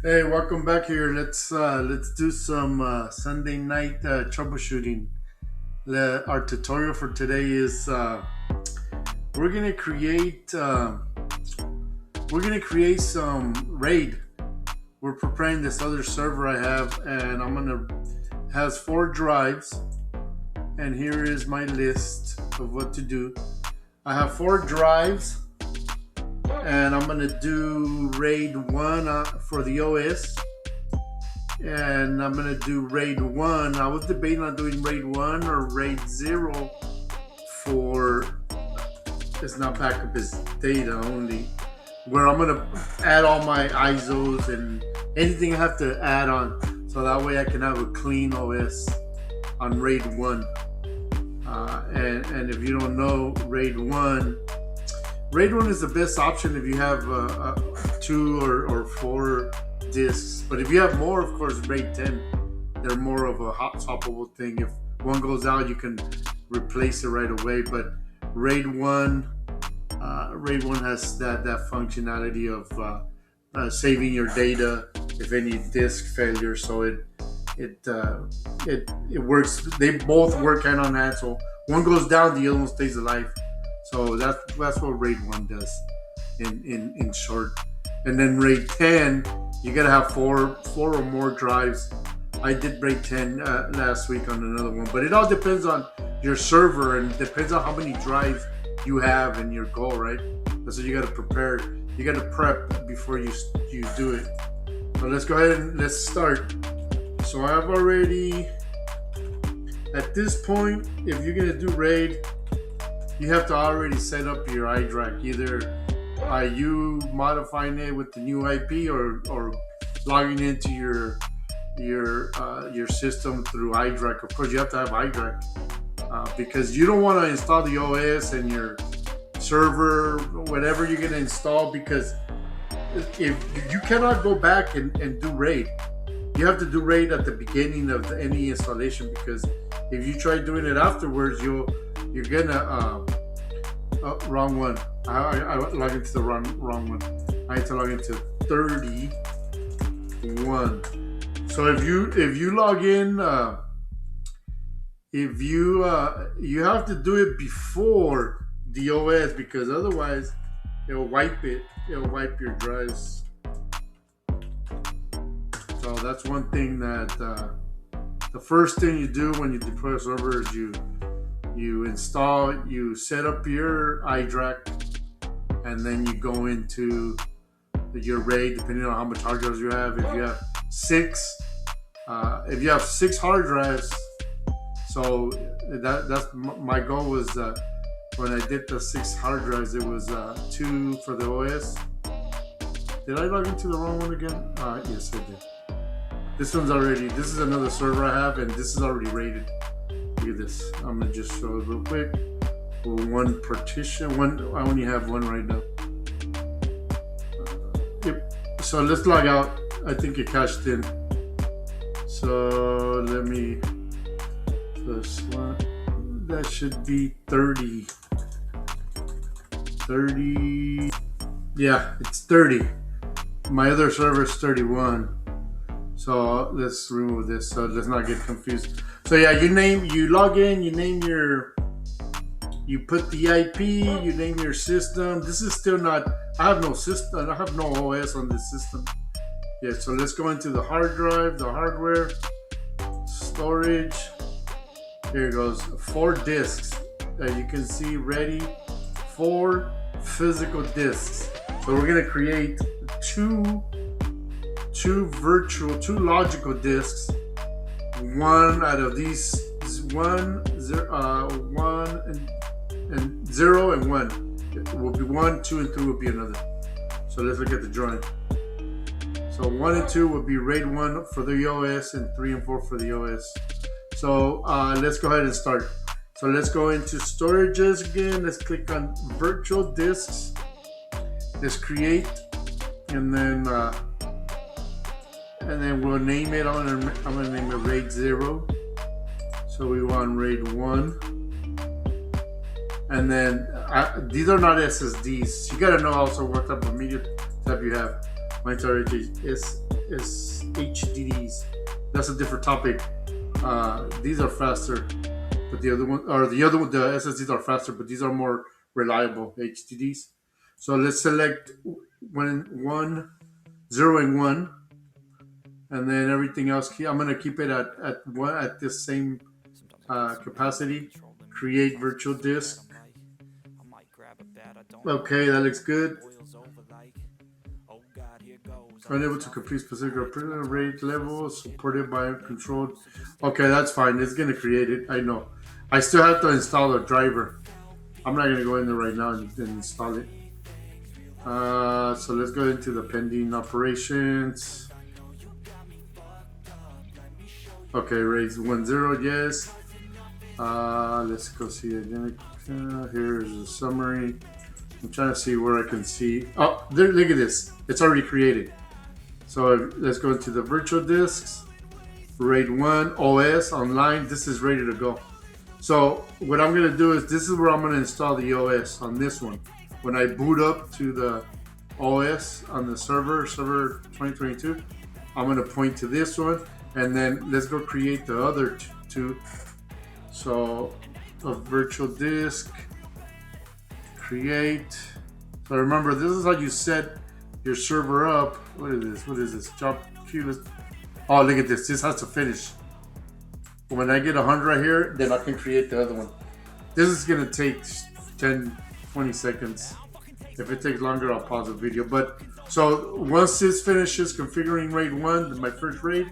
Hey, welcome back here. Let's do some Sunday night troubleshooting. Our tutorial for today is we're gonna create we're gonna create some RAID. We're preparing this other server I have, and I'm gonna has 4 drives. And here is my list of what to do. I have 4 drives, and I'm gonna do RAID 1 for the OS. And I'm gonna do RAID 1. I was debating on doing RAID 1 or RAID 0 for it's not backup, it's data only. Where I'm gonna add all my ISOs and anything I have to add on, so that way I can have a clean OS on RAID 1. And if you don't know, RAID 1 is the best option if you have 2 or 4 disks. But if you have more, of course, RAID 10, they're more of a hot swappable thing. If one goes out, you can replace it right away. But RAID 1 has that functionality of saving your data if any disk failure. So it works. They both work hand on hand. So one goes down, the other one stays alive. So that's what RAID 1 does in short. And then RAID 10, you gotta have four or more drives. I did RAID 10 last week on another one, but it all depends on your server and depends on how many drives you have and your goal, right? So you gotta prepare, you gotta prep before you do it. So let's go ahead and let's start. So I've already, at this point, if you're gonna do RAID, you have to already set up your iDRAC, either by you modifying it with the new IP or logging into your system through iDRAC. Of course, you have to have iDRAC because you don't want to install the OS and your server, whatever you're going to install, because if you cannot go back and do RAID. You have to do RAID at the beginning of any installation, because if you try doing it afterwards, you're gonna wrong one. I log into the wrong one. I need to log into 31. So if you log in, if you have to do it before the OS, because otherwise it'll wipe it. It'll wipe your drives. So that's one thing that the first thing you do when you deploy a server is you set up your iDRAC, and then you go into your RAID depending on how much hard drives you have. If you have 6 hard drives, so that's my goal was when I did the 6 hard drives, it was 2 for the OS. Did I log into the wrong one again? Yes, I did. This is another server I have, and this is already rated. Look at this. I'm gonna just show it real quick. One partition. I only have one right now. Yep. So let's log out. I think it cached in. So let me. This one. That should be 30. 30. Yeah, it's 30. My other server is 31. So let's remove this. So let's not get confused. So yeah, you log in, you put the IP, you name your system. This is still not, I have no system, I have no OS on this system. Yeah, so let's go into the hard drive, the hardware, storage. Here it goes, 4 disks. You can see ready, 4 physical disks. So we're gonna create two logical disks. One out of these, 1, 0 and 1. It will be 1, 2, and 3 will be another. So let's look at the drawing. So 1 and 2 will be RAID 1 for the OS, and 3 and 4 for the OS. So let's go ahead and start. So let's go into storages again. Let's click on virtual disks. Let's create, and then we'll name it. I'm gonna name it RAID 0. So we want RAID 1. And then these are not SSDs. You gotta know also what type of media type you have. Mine's already HDDs. That's a different topic. These are faster, but the other one, the SSDs are faster, but these are more reliable HDDs. So let's select one, 0 and 1, and then everything else. I'm gonna keep it at one at this same capacity. Create virtual disk. Okay, that looks good. Unable to complete specific rate levels supported by controlled. Okay, that's fine. It's gonna create it. I know. I still have to install a driver. I'm not gonna go in there right now and install it. So let's go into the pending operations. Okay, RAID 1.0, yes. Let's go see it. Here's a summary. I'm trying to see where I can see. Oh, there, look at this. It's already created. So let's go into the virtual disks. RAID 1 OS online. This is ready to go. So what I'm going to do is this is where I'm going to install the OS on this one. When I boot up to the OS on the server 2022, I'm going to point to this one, and then let's go create the other two. So a virtual disk, create. So remember, this is how you set your server up. What is this? What is this? Job queue. Oh, look at this. This has to finish. When I get 100 right here, then I can create the other one. This is going to take 10, 20 seconds. If it takes longer, I'll pause the video. But so once this finishes configuring RAID 1, my first RAID,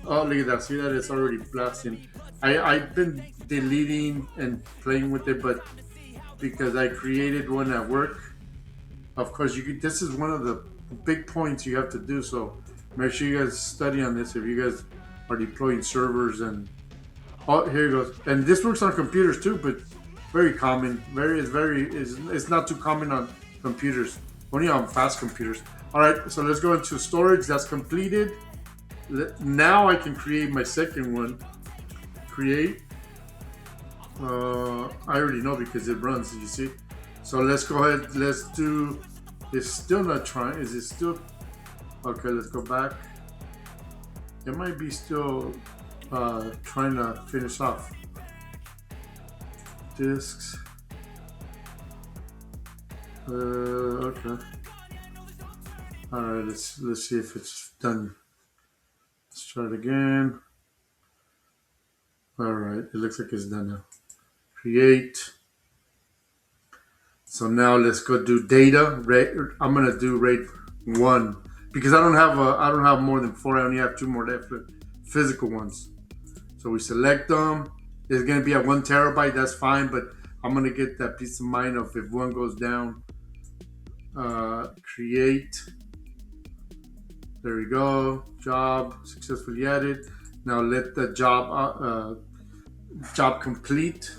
oh, look at that. See that? It's already blasting. I've been deleting and playing with it, but because I created one at work, of course, this is one of the big points you have to do. So make sure you guys study on this if you guys are deploying servers. And oh, here it goes. And this works on computers too, but very common. It's not too common on computers, only on fast computers. All right, so let's go into storage. That's completed. Now I can create my second one. Create. I already know because it runs. You see. So let's go ahead. Let's do. It's still not trying. Is it still? Okay, let's go back. It might be still trying to finish off. Disks. Okay. All right. Let's see if it's done. Let's try it again. All right. It looks like it's done now. Create. So now let's go do data. I'm gonna do RAID 1 because I don't have more than 4. I only have 2 more left, physical ones. So we select them. It's gonna be at 1 terabyte. That's fine, but I'm gonna get that peace of mind of if one goes down. Create. There we go. Job successfully added. Now let the job complete.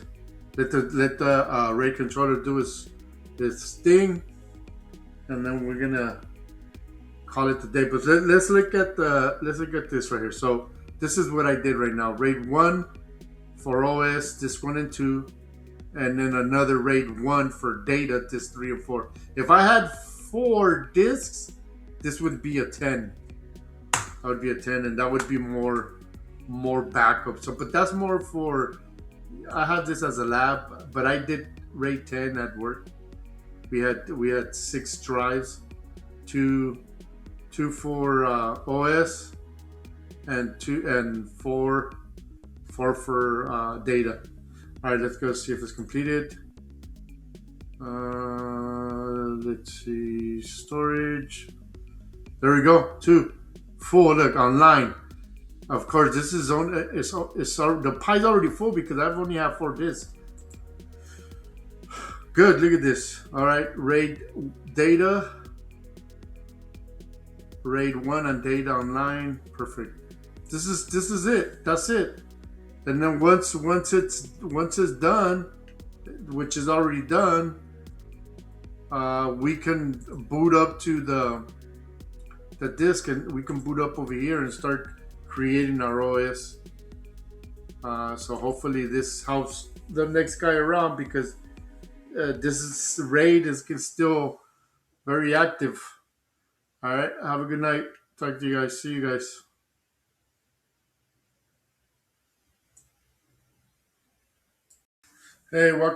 Let the RAID controller do its thing, and then we're gonna call it the day. But let's look at this right here. So this is what I did right now. RAID 1 for OS, disk 1 and 2, and then another RAID 1 for data, disk 3 and 4. If I had 4 disks, this would be a 10. That would be a 10, and that would be more backup. So, but that's more for. I have this as a lab, but I did RAID 10 at work. We had 6 drives, two for OS, and 4 for data. All right, let's go see if it's completed. Let's see, storage. There we go, 2, 4. Look, online. Of course, this is the pie's already full because I've only have 4 disks. Good, look at this. All right, RAID data, RAID 1 and data online. Perfect. This is it. That's it. And then once it's done, which is already done, we can boot up to the disk, and we can boot up over here and start creating our OS. So hopefully this helps the next guy around because RAID is still very active. All right, have a good night. Talk to you guys. See you guys. Hey, welcome.